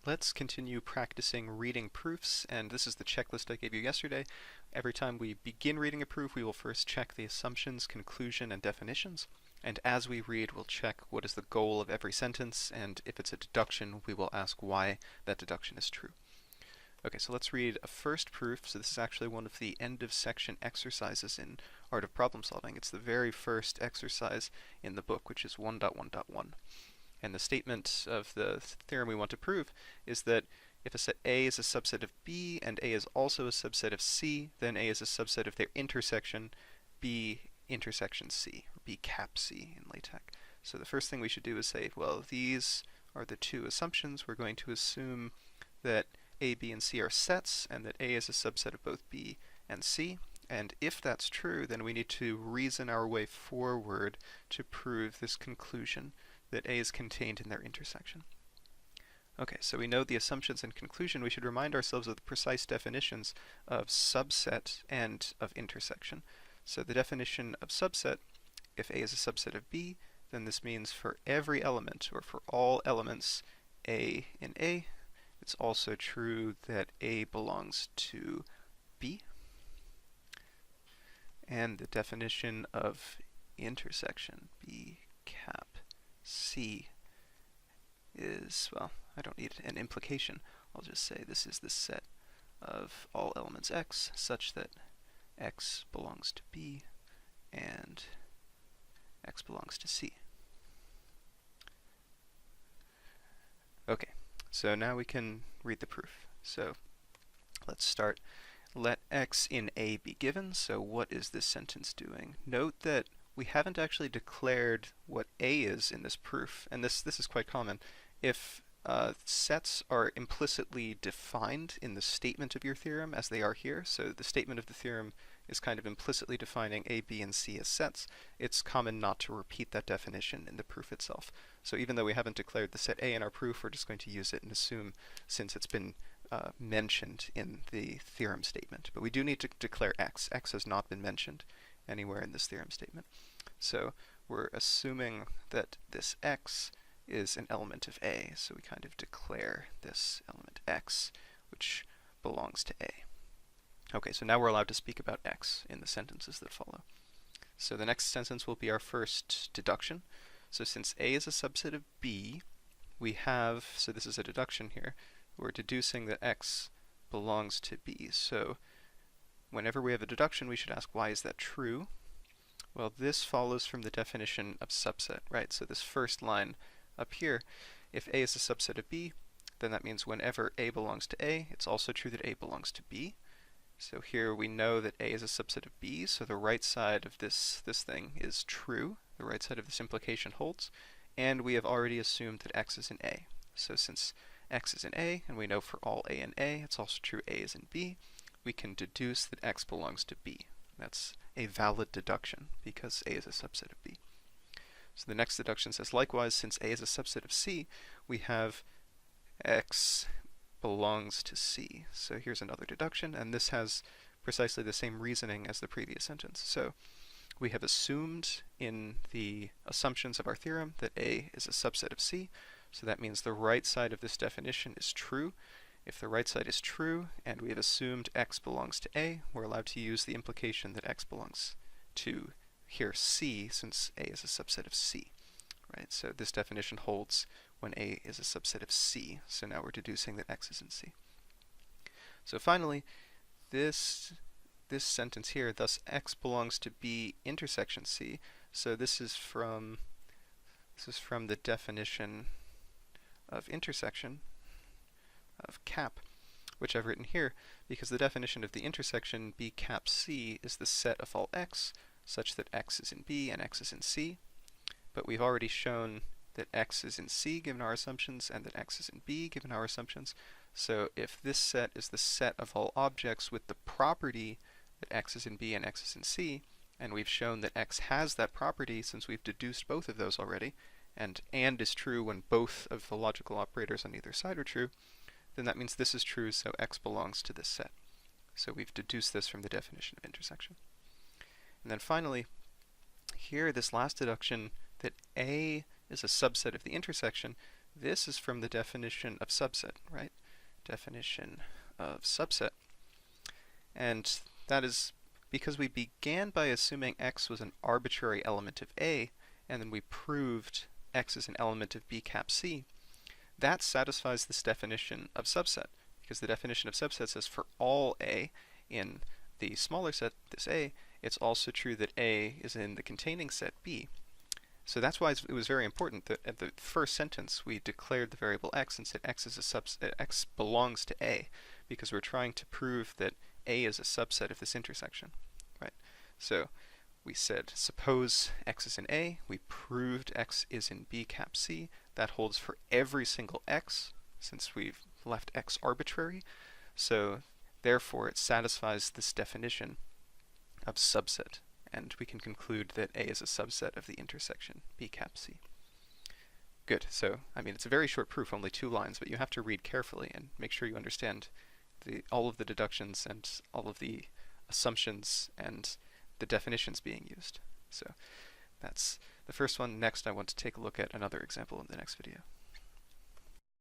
Let's continue practicing reading proofs, and this is the checklist I gave you yesterday. Every time we begin reading a proof, we will first check the assumptions, conclusion, and definitions. And as we read, we'll check what is the goal of every sentence, and if it's a deduction, we will ask why that deduction is true. Okay, so let's read a first proof. So this is actually one of the end of section exercises in Art of Problem Solving. It's the very first exercise in the book, which is 1.1.1. And the statement of the theorem we want to prove is that if a set A is a subset of B and A is also a subset of C, then A is a subset of their intersection B intersection C, or B cap C in LaTeX. So the first thing we should do is say, well, these are the two assumptions. We're going to assume that A, B, and C are sets, and that A is a subset of both B and C. And if that's true, then we need to reason our way forward to prove this conclusion that A is contained in their intersection. Okay, so we know the assumptions and conclusion. We should remind ourselves of the precise definitions of subset and of intersection. So the definition of subset, if A is a subset of B, then this means for every element, or for all elements A in A, it's also true that A belongs to B. And the definition of intersection, B cap C, is, well, I don't need an implication. I'll just say this is the set of all elements X such that X belongs to B and X belongs to C. Okay, so now we can read the proof. So let's start. Let X in A be given. So what is this sentence doing? Note that we haven't actually declared what A is in this proof, and this is quite common. If sets are implicitly defined in the statement of your theorem, as they are here, so the statement of the theorem is kind of implicitly defining A, B, and C as sets, it's common not to repeat that definition in the proof itself. So even though we haven't declared the set A in our proof, we're just going to use it and assume, since it's been mentioned in the theorem statement. But we do need to declare X. X has not been mentioned anywhere in this theorem statement. So we're assuming that this X is an element of A, so we kind of declare this element X, which belongs to A. Okay, so now we're allowed to speak about X in the sentences that follow. So the next sentence will be our first deduction. So since A is a subset of B, we have, so this is a deduction here, we're deducing that X belongs to B. So whenever we have a deduction, we should ask, why is that true? Well, this follows from the definition of subset, right? So this first line up here, if A is a subset of B, then that means whenever A belongs to A, it's also true that A belongs to B. So here we know that A is a subset of B, so the right side of this thing is true. The right side of this implication holds. And we have already assumed that X is in A. So since X is in A, and we know for all A in A, it's also true A is in B, we can deduce that X belongs to B. That's a valid deduction because A is a subset of B. So the next deduction says, likewise, since A is a subset of C, we have X belongs to C. So here's another deduction, and this has precisely the same reasoning as the previous sentence. So we have assumed in the assumptions of our theorem that A is a subset of C, so that means the right side of this definition is true. If the right side is true, and we have assumed X belongs to A, we're allowed to use the implication that X belongs to, here, C, since A is a subset of C. Right? So this definition holds when A is a subset of C. So now we're deducing that X is in C. So finally, this sentence here, thus X belongs to B intersection C. So this is from the definition of intersection of cap, which I've written here, because the definition of the intersection B cap C is the set of all X, such that X is in B and X is in C. But we've already shown that X is in C given our assumptions, and that X is in B given our assumptions. So if this set is the set of all objects with the property that X is in B and X is in C, and we've shown that X has that property since we've deduced both of those already, and is true when both of the logical operators on either side are true, then that means this is true, so X belongs to this set. So we've deduced this from the definition of intersection. And then finally, here, this last deduction that A is a subset of the intersection, this is from the definition of subset, right? Definition of subset. And that is because we began by assuming x was an arbitrary element of A, and then we proved x is an element of B cap C. That satisfies this definition of subset, because the definition of subset says for all A in the smaller set, this A, it's also true that A is in the containing set B. So that's why it was very important that at the first sentence we declared the variable x and said x is a x belongs to A, because we're trying to prove that A is a subset of this intersection, right? So we said suppose x is in A, we proved x is in B cap C. That holds for every single x, since we've left x arbitrary. So therefore it satisfies this definition of subset, and we can conclude that A is a subset of the intersection B cap C. Good. So, I mean, it's a very short proof, only 2 lines, but you have to read carefully and make sure you understand all of the deductions and all of the assumptions and the definitions being used. So that's the first one. Next, I want to take a look at another example in the next video.